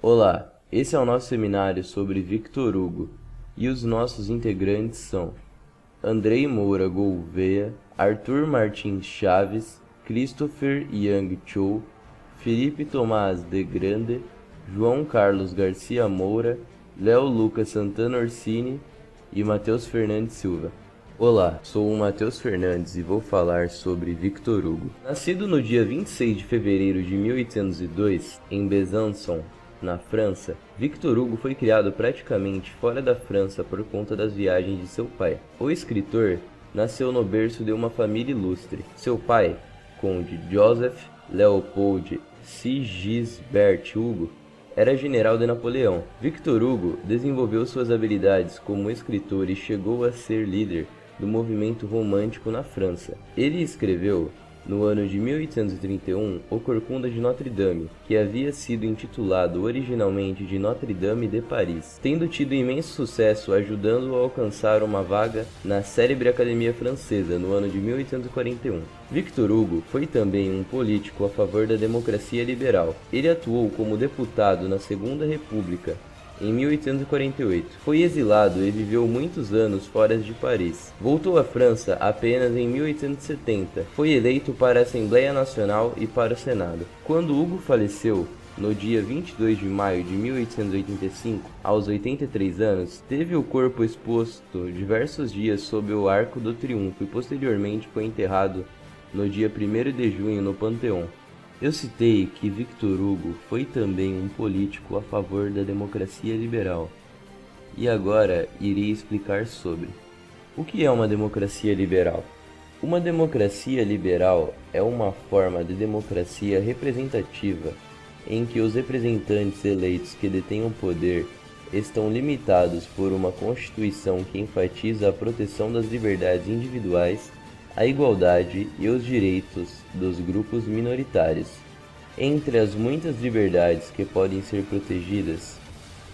Olá, esse é o nosso seminário sobre Victor Hugo e os nossos integrantes são Andrei Moura Gouveia, Arthur Martins Chaves, Christopher Yang Chou, Felipe Tomás de Grande, João Carlos Garcia Moura, Léo Lucas Santana Orsini e Matheus Fernandes Silva. Olá, sou o Matheus Fernandes e vou falar sobre Victor Hugo. Nascido no dia 26 de fevereiro de 1802, em Besançon, na França, Victor Hugo foi criado praticamente fora da França por conta das viagens de seu pai. O escritor nasceu no berço de uma família ilustre. Seu pai, Conde Joseph Leopold Sigisbert Hugo, era general de Napoleão. Victor Hugo desenvolveu suas habilidades como escritor e chegou a ser líder do movimento romântico na França. Ele escreveu, no ano de 1831, o Corcunda de Notre-Dame, que havia sido intitulado originalmente de Notre-Dame de Paris, tendo tido imenso sucesso ajudando-o a alcançar uma vaga na célebre Academia Francesa no ano de 1841. Victor Hugo foi também um político a favor da democracia liberal. Ele atuou como deputado na Segunda República, em 1848. Foi exilado e viveu muitos anos fora de Paris. Voltou à França apenas em 1870. Foi eleito para a Assembleia Nacional e para o Senado. Quando Hugo faleceu, no dia 22 de maio de 1885, aos 83 anos, teve o corpo exposto diversos dias sob o Arco do Triunfo e posteriormente foi enterrado no dia 1º de junho no Panteão. Eu citei que Victor Hugo foi também um político a favor da democracia liberal. E agora irei explicar sobre o que é uma democracia liberal. Uma democracia liberal é uma forma de democracia representativa em que os representantes eleitos que detêm o poder estão limitados por uma Constituição que enfatiza a proteção das liberdades individuais, a igualdade e os direitos dos grupos minoritários. Entre as muitas liberdades que podem ser protegidas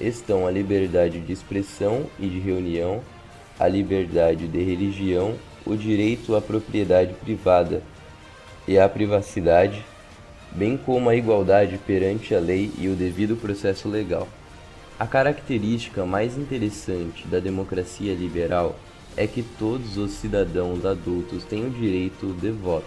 estão a liberdade de expressão e de reunião, a liberdade de religião, o direito à propriedade privada e à privacidade, bem como a igualdade perante a lei e o devido processo legal. A característica mais interessante da democracia liberal é que todos os cidadãos adultos têm o direito de voto,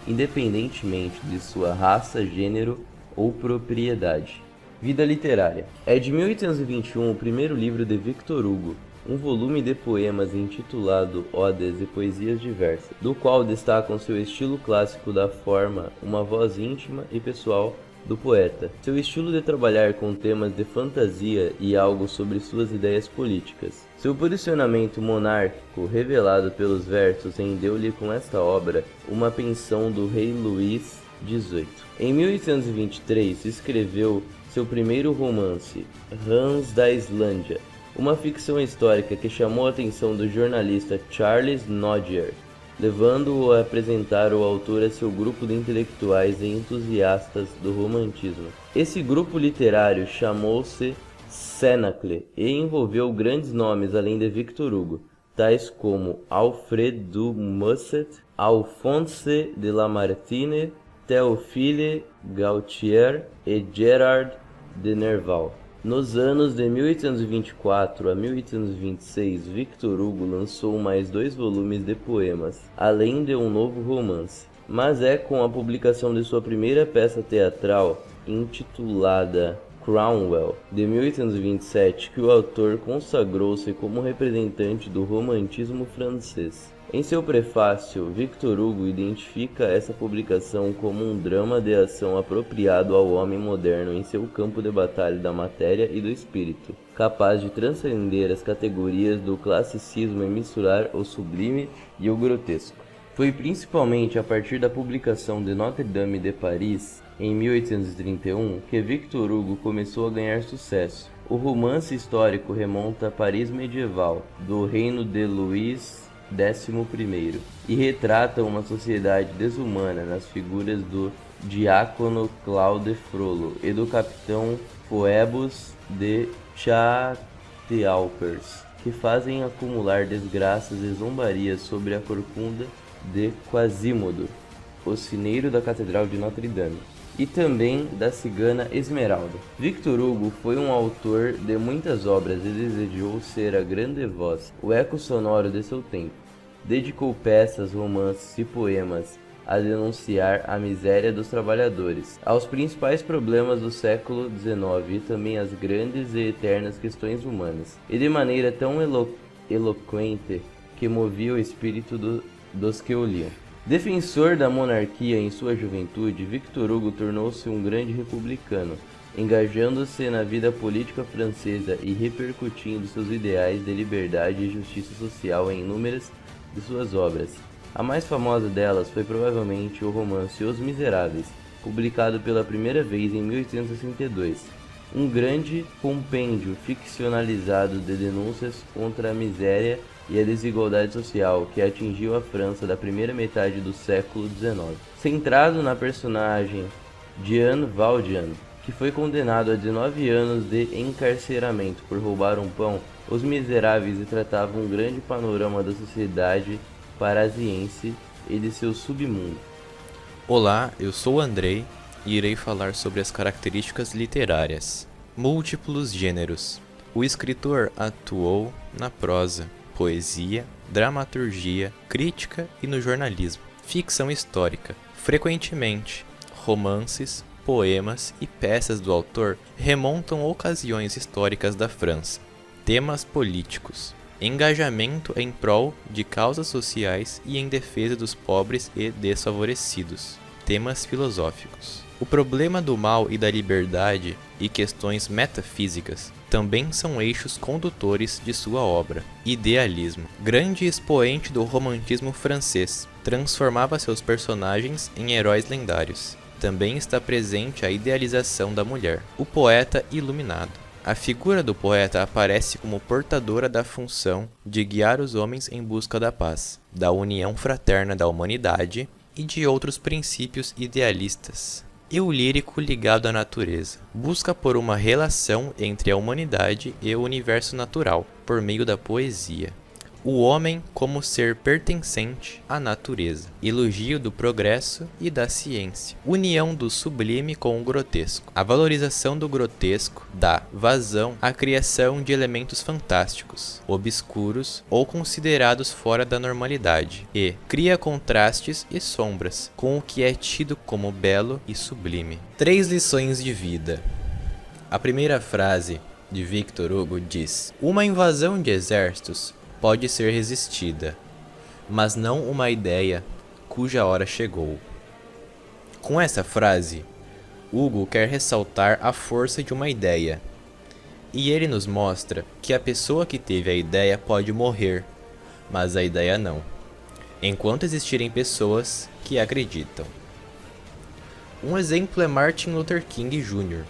independentemente de sua raça, gênero ou propriedade. Vida literária. É de 1821 o primeiro livro de Victor Hugo, um volume de poemas intitulado Odes e Poesias Diversas, do qual destacam seu estilo clássico da forma, uma voz íntima e pessoal do poeta, seu estilo de trabalhar com temas de fantasia e algo sobre suas ideias políticas. Seu posicionamento monárquico, revelado pelos versos, rendeu-lhe com esta obra uma pensão do rei Luís XVIII. Em 1823 escreveu seu primeiro romance, Hans da Islândia, uma ficção histórica que chamou a atenção do jornalista Charles Nodier, levando-o a apresentar o autor a seu grupo de intelectuais e entusiastas do romantismo. Esse grupo literário chamou-se Cénacle e envolveu grandes nomes além de Victor Hugo, tais como Alfred de Musset, Alphonse de Lamartine, Théophile Gautier e Gerard de Nerval. Nos anos de 1824 a 1826, Victor Hugo lançou mais 2 volumes de poemas, além de um novo romance. Mas é com a publicação de sua primeira peça teatral, intitulada Cromwell, de 1827, que o autor consagrou-se como representante do romantismo francês. Em seu prefácio, Victor Hugo identifica essa publicação como um drama de ação apropriado ao homem moderno em seu campo de batalha da matéria e do espírito, capaz de transcender as categorias do classicismo e misturar o sublime e o grotesco. Foi principalmente a partir da publicação de Notre-Dame de Paris, em 1831, que Victor Hugo começou a ganhar sucesso. O romance histórico remonta a Paris medieval, do reino de Luís XI, e retrata uma sociedade desumana nas figuras do diácono Claude Frollo e do capitão Phoebus de Châteaupers, que fazem acumular desgraças e zombarias sobre a corcunda de Quasimodo, o sineiro da Catedral de Notre-Dame. e também da cigana Esmeralda. Victor Hugo foi um autor de muitas obras e desejou ser a grande voz, o eco sonoro de seu tempo. Dedicou peças, romances e poemas a denunciar a miséria dos trabalhadores, aos principais problemas do século XIX e também às grandes e eternas questões humanas, e de maneira tão eloquente que movia o espírito dos que o liam. Defensor da monarquia em sua juventude, Victor Hugo tornou-se um grande republicano, engajando-se na vida política francesa e repercutindo seus ideais de liberdade e justiça social em inúmeras de suas obras. A mais famosa delas foi provavelmente o romance Os Miseráveis, publicado pela primeira vez em 1862, um grande compêndio ficcionalizado de denúncias contra a miséria e a desigualdade social que atingiu a França da primeira metade do século XIX. Centrado na personagem Jean Valjean, que foi condenado a 19 anos de encarceramento por roubar um pão, Os Miseráveis retratavam um grande panorama da sociedade parisiense e de seu submundo. Olá, eu sou o Andrei e irei falar sobre as características literárias. Múltiplos gêneros. O escritor atuou na prosa, poesia, dramaturgia, crítica e no jornalismo. Ficção histórica. Frequentemente, romances, poemas e peças do autor remontam ocasiões históricas da França. Temas políticos. Engajamento em prol de causas sociais e em defesa dos pobres e desfavorecidos. Temas filosóficos. O problema do mal e da liberdade e questões metafísicas também são eixos condutores de sua obra. Idealismo. Grande expoente do romantismo francês, transformava seus personagens em heróis lendários. Também está presente a idealização da mulher. O poeta iluminado. A figura do poeta aparece como portadora da função de guiar os homens em busca da paz, da união fraterna da humanidade e de outros princípios idealistas. E o lírico ligado à natureza. Busca por uma relação entre a humanidade e o universo natural, por meio da poesia. O homem como ser pertencente à natureza, elogio do progresso e da ciência, união do sublime com o grotesco. A valorização do grotesco dá vazão à criação de elementos fantásticos, obscuros ou considerados fora da normalidade, e cria contrastes e sombras com o que é tido como belo e sublime. 3 lições de vida. A primeira frase de Victor Hugo diz: uma invasão de exércitos pode ser resistida, mas não uma ideia cuja hora chegou. Com essa frase, Hugo quer ressaltar a força de uma ideia, e ele nos mostra que a pessoa que teve a ideia pode morrer, mas a ideia não, enquanto existirem pessoas que acreditam. Um exemplo é Martin Luther King Jr.,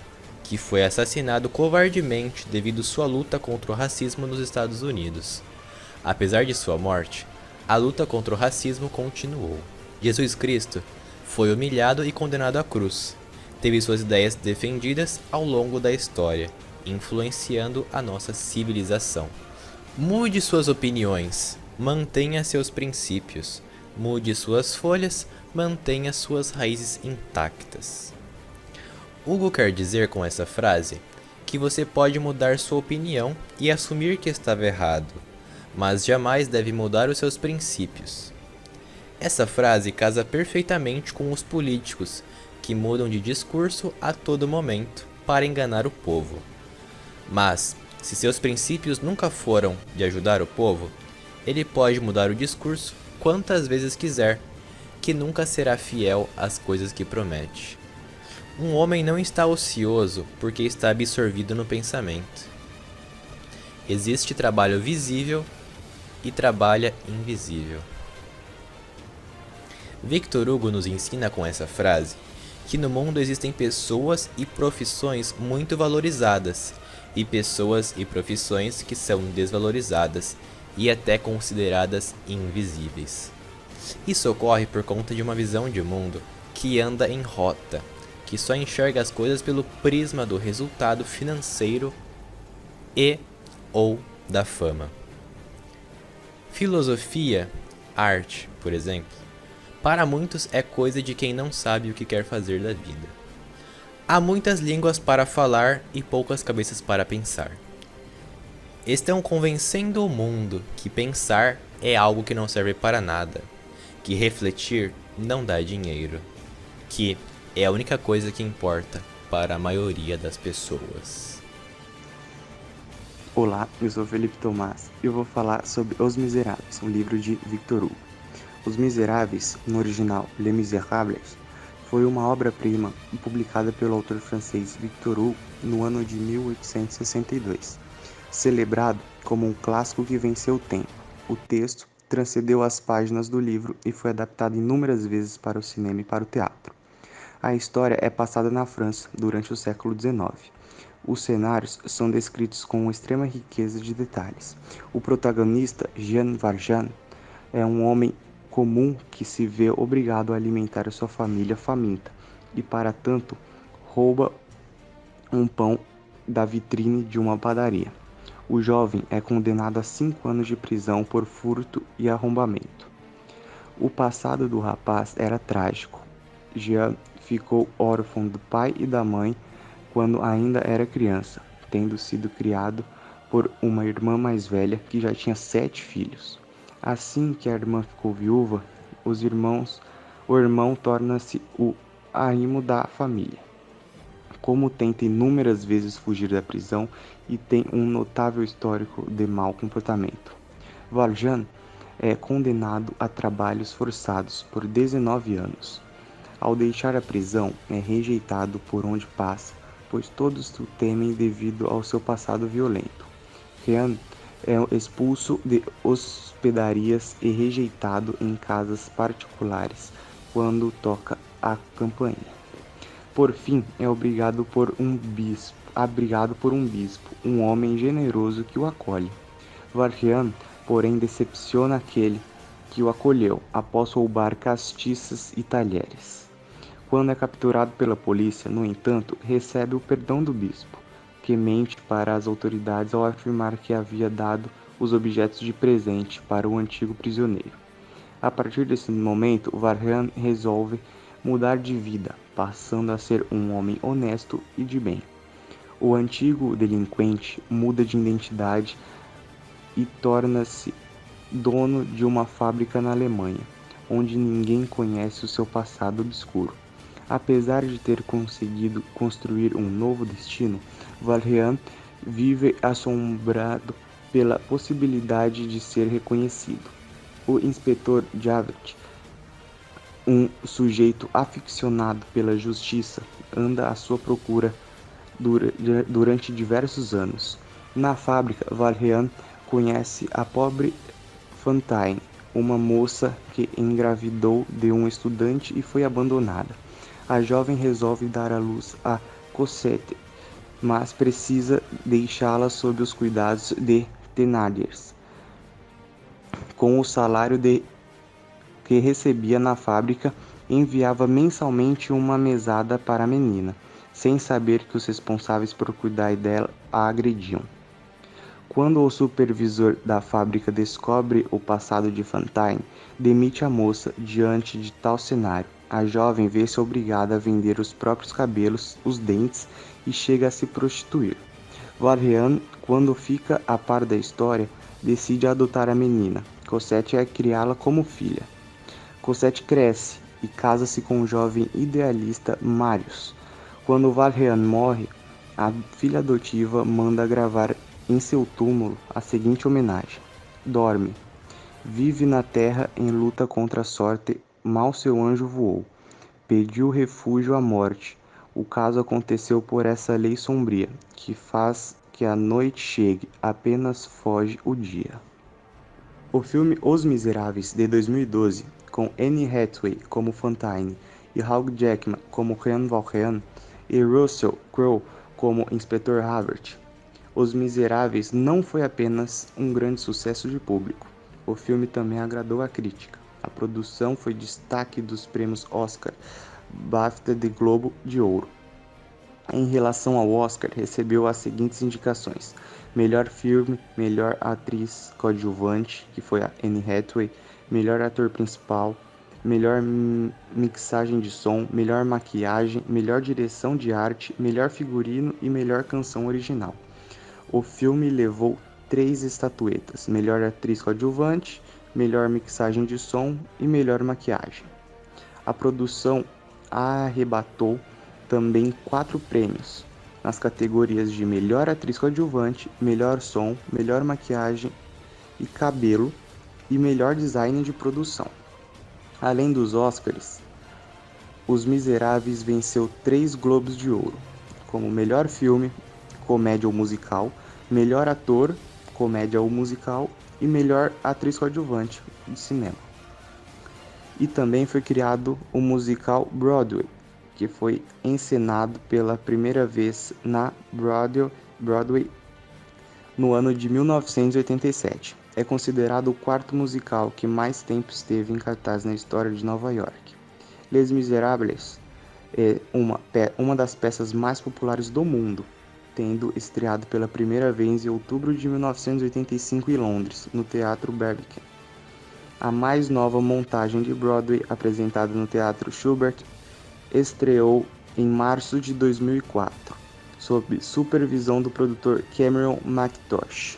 que foi assassinado covardemente devido sua luta contra o racismo nos Estados Unidos. Apesar de sua morte, a luta contra o racismo continuou. Jesus Cristo foi humilhado e condenado à cruz. Teve suas ideias defendidas ao longo da história, influenciando a nossa civilização. Mude suas opiniões, mantenha seus princípios. Mude suas folhas, mantenha suas raízes intactas. Hugo quer dizer com essa frase que você pode mudar sua opinião e assumir que estava errado, mas jamais deve mudar os seus princípios. Essa frase casa perfeitamente com os políticos, que mudam de discurso a todo momento para enganar o povo. Mas, se seus princípios nunca foram de ajudar o povo, ele pode mudar o discurso quantas vezes quiser, que nunca será fiel às coisas que promete. Um homem não está ocioso porque está absorvido no pensamento. Existe trabalho visível e trabalha invisível. Victor Hugo nos ensina com essa frase que no mundo existem pessoas e profissões muito valorizadas e pessoas e profissões que são desvalorizadas e até consideradas invisíveis. Isso ocorre por conta de uma visão de mundo que anda em rota, que só enxerga as coisas pelo prisma do resultado financeiro e ou da fama. Filosofia, arte, por exemplo, para muitos é coisa de quem não sabe o que quer fazer da vida. Há muitas línguas para falar e poucas cabeças para pensar. Estão convencendo o mundo que pensar é algo que não serve para nada, que refletir não dá dinheiro, que é a única coisa que importa para a maioria das pessoas. Olá, eu sou Felipe Tomás e eu vou falar sobre Os Miseráveis, um livro de Victor Hugo. Os Miseráveis, no original Les Misérables, foi uma obra-prima publicada pelo autor francês Victor Hugo no ano de 1862. Celebrado como um clássico que venceu o tempo, o texto transcendeu as páginas do livro e foi adaptado inúmeras vezes para o cinema e para o teatro. A história é passada na França durante o século XIX. Os cenários são descritos com extrema riqueza de detalhes. O protagonista, Jean Valjean, é um homem comum que se vê obrigado a alimentar a sua família faminta e, para tanto, rouba um pão da vitrine de uma padaria. O jovem é condenado a 5 anos de prisão por furto e arrombamento. O passado do rapaz era trágico. Jean ficou órfão do pai e da mãe quando ainda era criança, tendo sido criado por uma irmã mais velha que já tinha 7 filhos. Assim que a irmã ficou viúva, o irmão torna-se o arrimo da família. Como tenta inúmeras vezes fugir da prisão e tem um notável histórico de mau comportamento. Valjean é condenado a trabalhos forçados por 19 anos. Ao deixar a prisão, é rejeitado por onde passa, pois todos o temem devido ao seu passado violento. Jean é expulso de hospedarias e rejeitado em casas particulares quando toca a campainha. Por fim, é abrigado por um bispo, um homem generoso que o acolhe. Valjean, porém, decepciona aquele que o acolheu após roubar castiças e talheres. Quando é capturado pela polícia, no entanto, recebe o perdão do bispo, que mente para as autoridades ao afirmar que havia dado os objetos de presente para o antigo prisioneiro. A partir desse momento, Valjean resolve mudar de vida, passando a ser um homem honesto e de bem. O antigo delinquente muda de identidade e torna-se dono de uma fábrica na Alemanha, onde ninguém conhece o seu passado obscuro. Apesar de ter conseguido construir um novo destino, Valjean vive assombrado pela possibilidade de ser reconhecido. O inspetor Javert, um sujeito aficionado pela justiça, anda à sua procura durante diversos anos. Na fábrica, Valjean conhece a pobre Fantine, uma moça que engravidou de um estudante e foi abandonada. A jovem resolve dar à luz a Cosette, mas precisa deixá-la sob os cuidados de Thénardier. Com o salário que recebia na fábrica, enviava mensalmente uma mesada para a menina, sem saber que os responsáveis por cuidar dela a agrediam. Quando o supervisor da fábrica descobre o passado de Fantine, demite a moça diante de tal cenário. A jovem vê-se obrigada a vender os próprios cabelos, os dentes e chega a se prostituir. Valjean, quando fica a par da história, decide adotar a menina. Cosette é criá-la como filha. Cosette cresce e casa-se com o jovem idealista Marius. Quando Valjean morre, a filha adotiva manda gravar em seu túmulo a seguinte homenagem: dorme, vive na terra em luta contra a sorte, mal seu anjo voou, pediu refúgio à morte. O caso aconteceu por essa lei sombria, que faz que a noite chegue, apenas foge o dia. O filme Os Miseráveis, de 2012, com Anne Hathaway como Fantine e Hugh Jackman como Jean Valjean e Russell Crowe como Inspetor Javert, Os Miseráveis não foi apenas um grande sucesso de público. O filme também agradou a crítica. A produção foi destaque dos prêmios Oscar, BAFTA e Globo de Ouro. Em relação ao Oscar, recebeu as seguintes indicações: melhor filme, melhor atriz coadjuvante, que foi a Anne Hathaway, melhor ator principal, melhor mixagem de som, melhor maquiagem, melhor direção de arte, melhor figurino e melhor canção original. O filme levou 3 estatuetas: melhor atriz coadjuvante, melhor mixagem de som e melhor maquiagem. A produção arrebatou também 4 prêmios nas categorias de melhor atriz coadjuvante, melhor som, melhor maquiagem e cabelo e melhor design de produção. Além dos Oscars, Os Miseráveis venceu 3 Globos de Ouro, como melhor filme, comédia ou musical, melhor ator, comédia ou musical e melhor atriz coadjuvante de cinema. E também foi criado o musical Broadway, que foi encenado pela primeira vez na Broadway no ano de 1987. É considerado o 4º musical que mais tempo esteve em cartaz na história de Nova York. Les Misérables é uma das peças mais populares do mundo, tendo estreado pela primeira vez em outubro de 1985 em Londres, no Teatro Barbican. A mais nova montagem de Broadway, apresentada no Teatro Shubert, estreou em março de 2004, sob supervisão do produtor Cameron Mackintosh.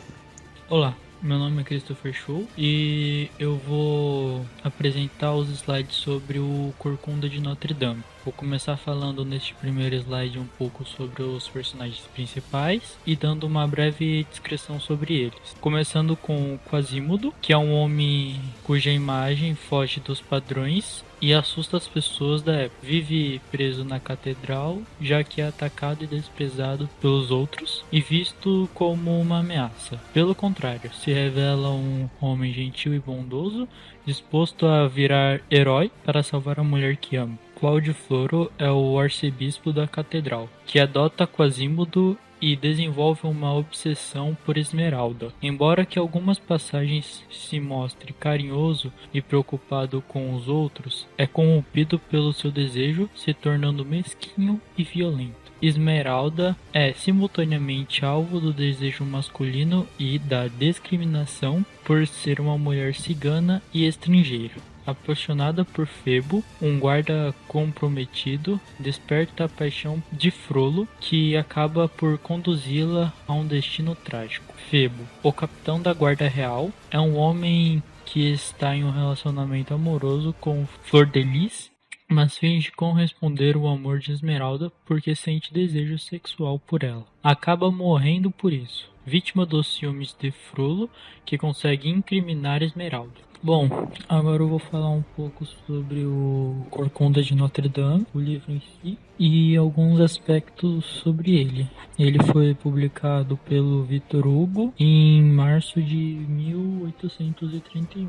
Olá, meu nome é Christopher Shaw e eu vou apresentar os slides sobre o Corcunda de Notre Dame. Vou começar falando neste primeiro slide um pouco sobre os personagens principais e dando uma breve descrição sobre eles. Começando com Quasimodo, que é um homem cuja imagem foge dos padrões e assusta as pessoas da época. Vive preso na catedral, já que é atacado e desprezado pelos outros e visto como uma ameaça. Pelo contrário, se revela um homem gentil e bondoso, disposto a virar herói para salvar a mulher que ama. Cláudio Floro é o arcebispo da catedral, que adota Quasimodo e desenvolve uma obsessão por Esmeralda. Embora que algumas passagens se mostre carinhoso e preocupado com os outros, é corrompido pelo seu desejo, se tornando mesquinho e violento. Esmeralda é simultaneamente alvo do desejo masculino e da discriminação por ser uma mulher cigana e estrangeira. Apaixonada por Febo, um guarda comprometido, desperta a paixão de Frollo, que acaba por conduzi-la a um destino trágico. Febo, o capitão da guarda real, é um homem que está em um relacionamento amoroso com Flor de Lis, mas finge corresponder o amor de Esmeralda porque sente desejo sexual por ela. Acaba morrendo por isso, vítima dos ciúmes de Frollo, que consegue incriminar Esmeralda. Bom, agora eu vou falar um pouco sobre o Corcunda de Notre Dame, o livro em si, e alguns aspectos sobre ele. Ele foi publicado pelo Victor Hugo em março de 1831.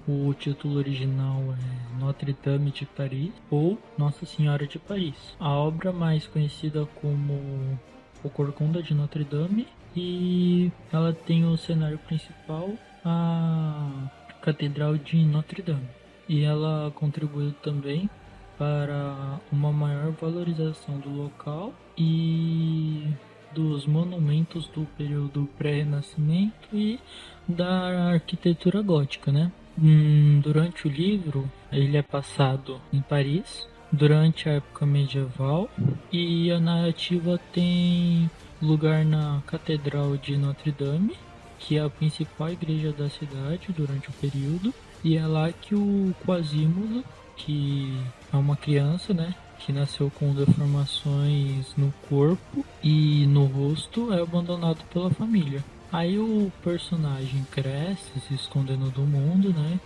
O título original é Notre Dame de Paris ou Nossa Senhora de Paris. A obra mais conhecida como O Corcunda de Notre Dame, e ela tem o cenário principal a Catedral de Notre Dame, e ela contribuiu também para uma maior valorização do local e dos monumentos do período pré-renascimento e da arquitetura gótica, né? Durante o livro, ele é passado em Paris durante a época medieval e a narrativa tem lugar na Catedral de Notre Dame, que é a principal igreja da cidade durante o período, e é lá que o Quasimodo, que é uma criança, né, que nasceu com deformações no corpo e no rosto, é abandonado pela família. Aí o personagem cresce se escondendo do mundo, né,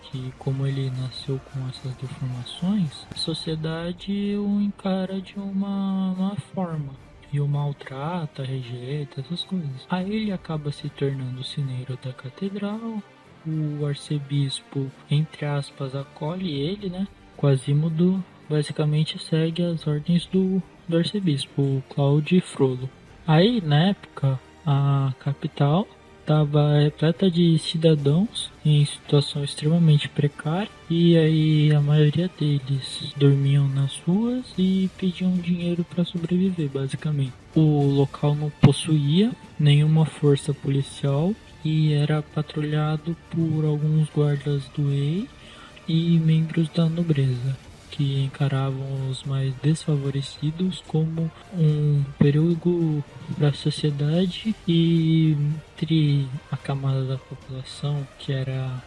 que como ele nasceu com essas deformações, a sociedade o encara de uma má forma e o maltrata, rejeita, essas coisas. Aí ele acaba se tornando o sineiro da catedral, o arcebispo, entre aspas, acolhe ele, né? Quasimodo basicamente segue as ordens do arcebispo, o Cláudio Frollo. Aí, na época, a capital estava repleta de cidadãos em situação extremamente precária, e aí a maioria deles dormiam nas ruas e pediam dinheiro para sobreviver, basicamente. O local não possuía nenhuma força policial e era patrulhado por alguns guardas do rei e membros da nobreza, que encaravam os mais desfavorecidos como um perigo para a sociedade, e entre a camada da população que era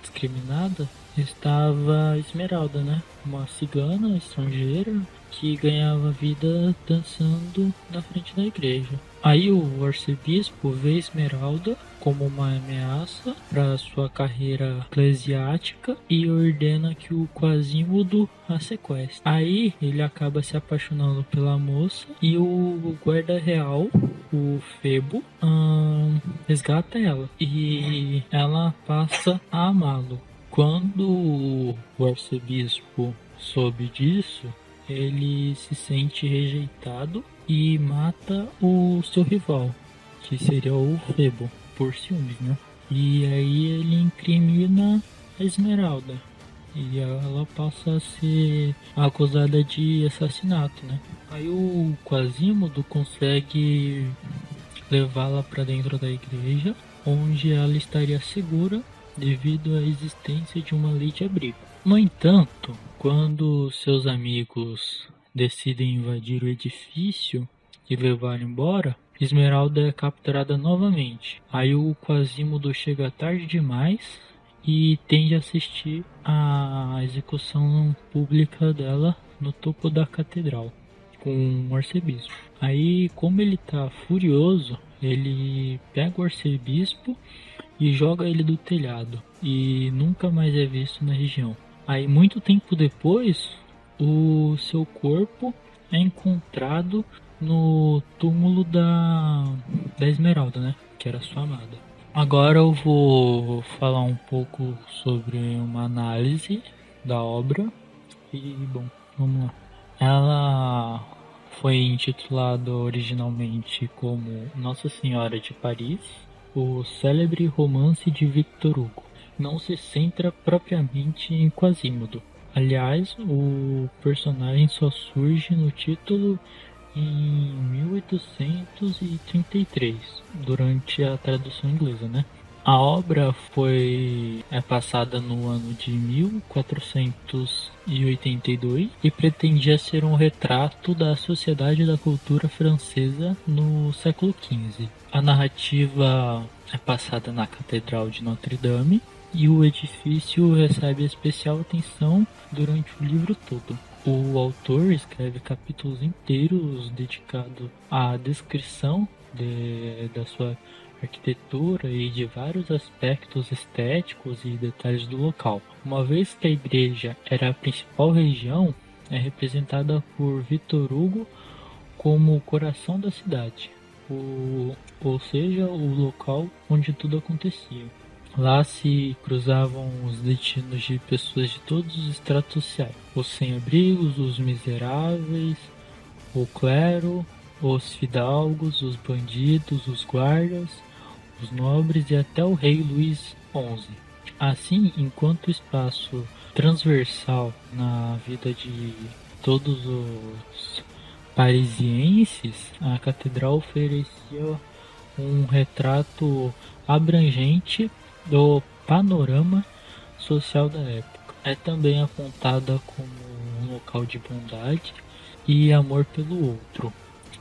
discriminada estava Esmeralda, né? Uma cigana estrangeira que ganhava vida dançando na frente da igreja. Aí o arcebispo vê Esmeralda como uma ameaça para sua carreira eclesiástica e ordena que o Quasímodo a sequestre. Aí ele acaba se apaixonando pela moça e o guarda real, o Febo, resgata ela e ela passa a amá-lo. Quando o arcebispo soube disso, ele se sente rejeitado e mata o seu rival, que seria o Febo, por ciúmes, né? E aí ele incrimina a Esmeralda e ela passa a ser acusada de assassinato, né? Aí o Quasímodo consegue levá-la para dentro da igreja, onde ela estaria segura devido à existência de uma lei de abrigo. No entanto, quando seus amigos decidem invadir o edifício e levá-la embora, Esmeralda é capturada novamente. Aí o Quasímodo chega tarde demais e tende a assistir à execução pública dela no topo da catedral, com o arcebispo. Aí, como ele tá furioso, ele pega o arcebispo e joga ele do telhado, e nunca mais é visto na região. Aí, muito tempo depois, o seu corpo é encontrado no túmulo da Esmeralda, né? Que era sua amada. Agora eu vou falar um pouco sobre uma análise da obra. E, bom, vamos lá. Ela foi intitulada originalmente como Nossa Senhora de Paris, o célebre romance de Victor Hugo. Não se centra propriamente em Quasímodo. Aliás, o personagem só surge no título em 1833, durante a tradução inglesa, né? A obra é passada no ano de 1482 e pretendia ser um retrato da sociedade e da cultura francesa no século XV. A narrativa é passada na Catedral de Notre-Dame e o edifício recebe especial atenção durante o livro todo. O autor escreve capítulos inteiros dedicados à descrição da sua arquitetura e de vários aspectos estéticos e detalhes do local. Uma vez que a igreja era a principal região, é representada por Victor Hugo como o coração da cidade, ou seja, o local onde tudo acontecia. Lá se cruzavam os destinos de pessoas de todos os estratos sociais: os sem-abrigos, os miseráveis, o clero, os fidalgos, os bandidos, os guardas, os nobres e até o rei Luís XI. Assim, enquanto espaço transversal na vida de todos os parisienses, a catedral oferecia um retrato abrangente do panorama social da época. É também apontada como um local de bondade e amor pelo outro,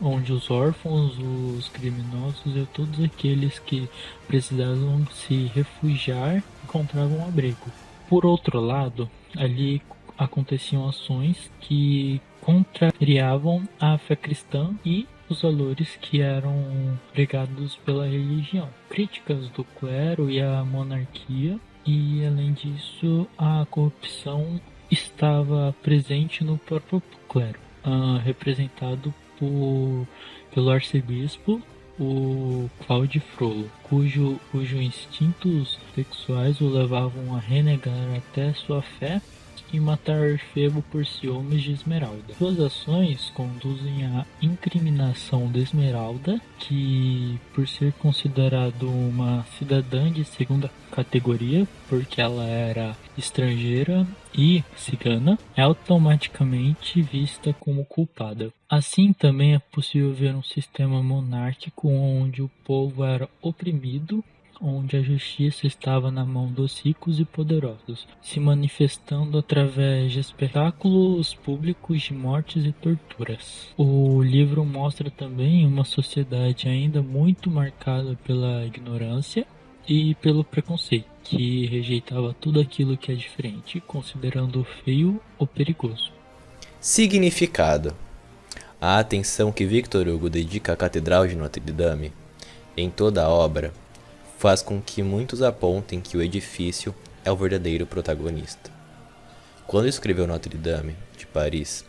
onde os órfãos, os criminosos e todos aqueles que precisavam se refugiar encontravam abrigo. Por outro lado, ali aconteciam ações que contrariavam a fé cristã e os valores que eram pregados pela religião, críticas do clero e a monarquia, e além disso a corrupção estava presente no próprio clero, representado pelo arcebispo, o Claude Frollo, cujos instintos sexuais o levavam a renegar até sua fé e matar Febo por ciúmes de Esmeralda. Suas ações conduzem à incriminação de Esmeralda, que, por ser considerado uma cidadã de segunda categoria, porque ela era estrangeira e cigana, é automaticamente vista como culpada. Assim, também é possível ver um sistema monárquico onde o povo era oprimido onde a justiça estava na mão dos ricos e poderosos, se manifestando através de espetáculos públicos de mortes e torturas. O livro mostra também uma sociedade ainda muito marcada pela ignorância e pelo preconceito, que rejeitava tudo aquilo que é diferente, considerando feio ou perigoso. Significado: a atenção que Victor Hugo dedica à Catedral de Notre-Dame em toda a obra faz com que muitos apontem que o edifício é o verdadeiro protagonista. Quando escreveu Notre-Dame, de Paris,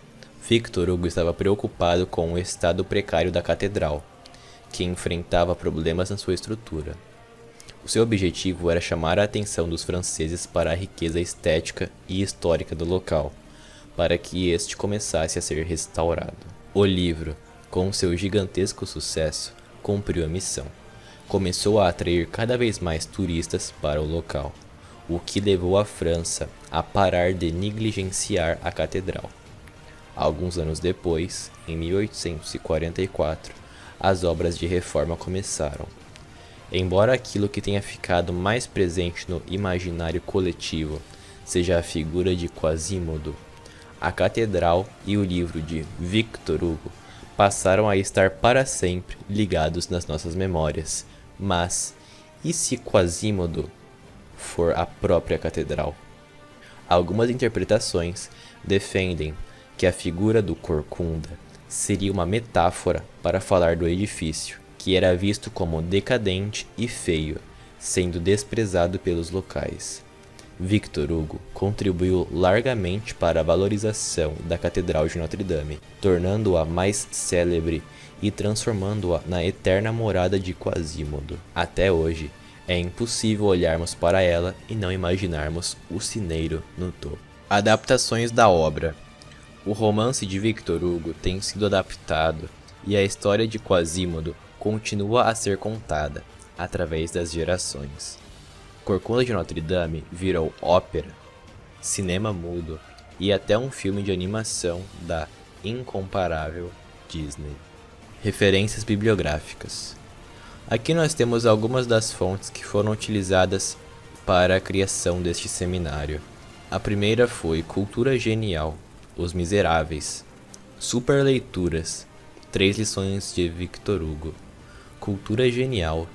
Victor Hugo estava preocupado com o estado precário da catedral, que enfrentava problemas na sua estrutura. O seu objetivo era chamar a atenção dos franceses para a riqueza estética e histórica do local, para que este começasse a ser restaurado. O livro, com seu gigantesco sucesso, cumpriu a missão. Começou a atrair cada vez mais turistas para o local, o que levou a França a parar de negligenciar a catedral. Alguns anos depois, em 1844, as obras de reforma começaram. Embora aquilo que tenha ficado mais presente no imaginário coletivo seja a figura de Quasimodo, a catedral e o livro de Victor Hugo passaram a estar para sempre ligados nas nossas memórias. Mas, e se Quasimodo for a própria catedral? Algumas interpretações defendem que a figura do Corcunda seria uma metáfora para falar do edifício, que era visto como decadente e feio, sendo desprezado pelos locais. Victor Hugo contribuiu largamente para a valorização da Catedral de Notre-Dame, tornando-a mais célebre e transformando-a na eterna morada de Quasimodo. Até hoje, é impossível olharmos para ela e não imaginarmos o sineiro no topo. Adaptações da obra. O romance de Victor Hugo tem sido adaptado e a história de Quasimodo continua a ser contada através das gerações. Corcunda de Notre-Dame virou ópera, cinema mudo e até um filme de animação da incomparável Disney. Referências bibliográficas. Aqui nós temos algumas das fontes que foram utilizadas para a criação deste seminário. A primeira foi Cultura Genial, Os Miseráveis, Super Leituras, 3 lições de Victor Hugo, Cultura Genial,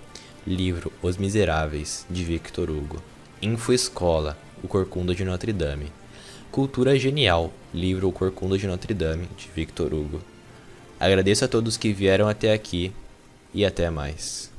livro Os Miseráveis, de Victor Hugo, Infoescola, O Corcunda de Notre-Dame, Cultura Genial, livro O Corcunda de Notre-Dame, de Victor Hugo. Agradeço a todos que vieram até aqui e até mais.